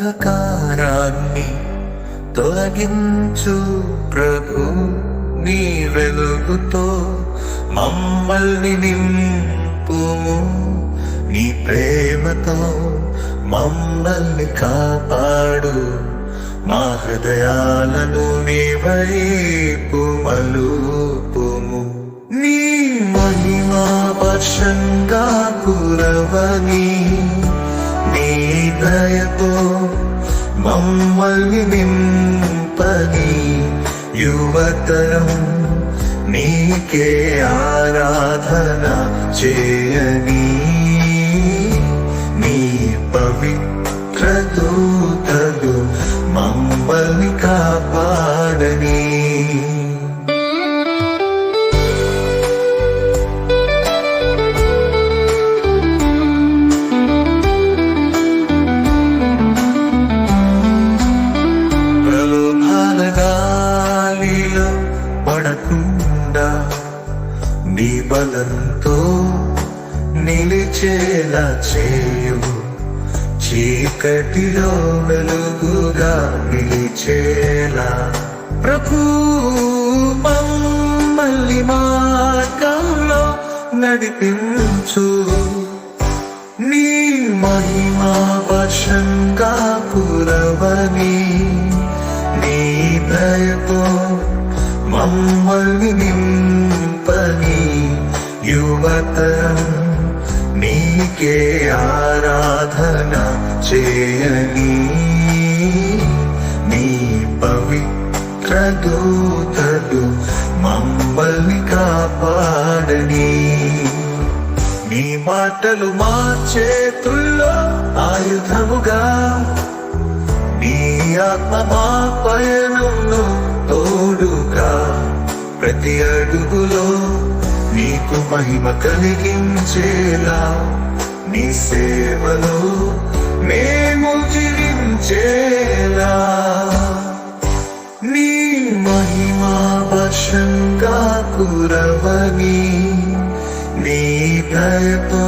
అంధకారాన్ని తొలగించు ప్రభు, నీ వెలుగుతో మమ్మల్ని నింపుము. నీ ప్రేమతో మమ్మల్ని కాపాడు. మా హృదయాలను నీ వైపు మలుపుము. నీ మహిమా వర్షంగా కురవని, నీ దయతో మమ్మల్ని నింపని. యువతరం నీకే ఆరాధన చేయని. నీ పవిత్ర దూతలు మమ్మల్ని కాపాడని. గాలిలో పడకుండా నీ బలంతో నిలిచేలా చేయు. చీకటిలో వెలుగుగా నిలిచేలా ప్రభు మమ్మల్ని మార్గంలో నడిపించు. నీ మహిమా వర్షంగా కురవని, నీ దయతో మమ్మల్ని నింపని. యువతరం నీకే ఆరాధన చేయని. నీ పవిత్ర దూతలు మమ్మల్ని కాపాడని. నీ మాటలు మా చేతుల్లో ఆయుధముగా, నీ ఆత్మ మా పయనంలో తోడుగా. ప్రతి అడుగులో నీకు మహిమ కలిగించేలా, నీ సేవలో మేము జీవించేలా. నీ మహిమా వర్షంగా కురవని, నీ దయతో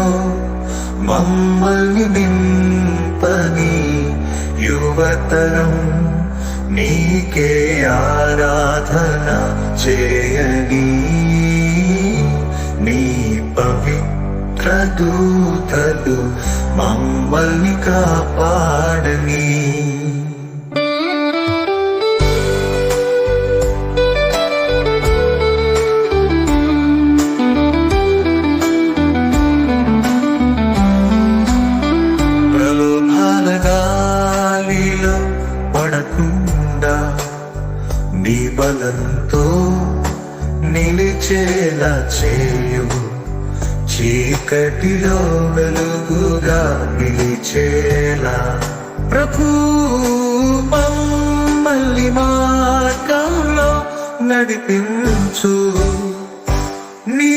మమ్మల్ని నింపని. యువతరం నీకే ఆరాధన చేయని. నీ పవిత్ర దూతలు మమ్మల్ని కాపాడని. గాలిలో పడకుండా నీ బలంతో నిలిచేలా చేయు. చీకటిలో వెలుగుగా నిలిచేలా ప్రభు మమ్మల్ని మార్గంలో నడిపించు. నీ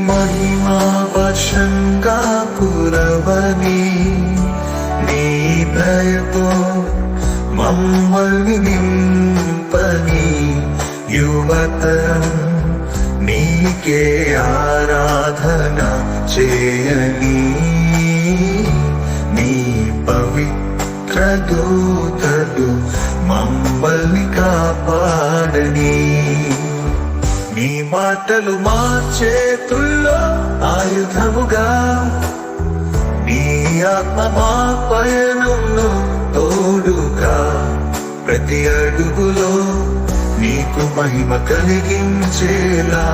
మహిమా వర్షంగా కురవని, నీ దయతో మమ్మల్ని నింపని. యువతరం నీకే ఆరాధన చేయని. నీ పవిత్ర దూతలు మమ్మల్ని కాపాడని. నీ మాటలు మా చేతుల్లో ఆయుధముగా, నీ ఆత్మ మా పయనంలో తోడుగా. ప్రతి అడుగులో నీకు మహిమ కలిగించేలా,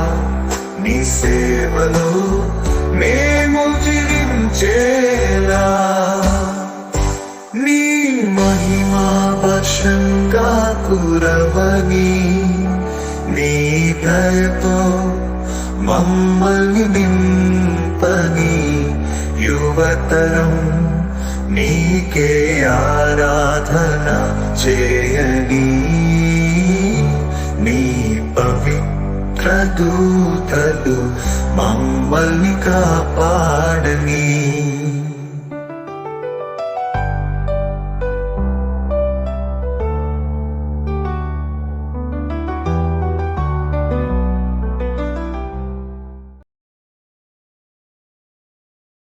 నీ సేవలో మేము జీవించేలా. నీ మహిమా వర్షంగా కురవని, నీ దయతో మమ్మల్ని నింపని. యువతరం నీకే ఆరాధన చేయని. నీ పవిత్ర దూతలు మమ్మల్ని కాపాడని.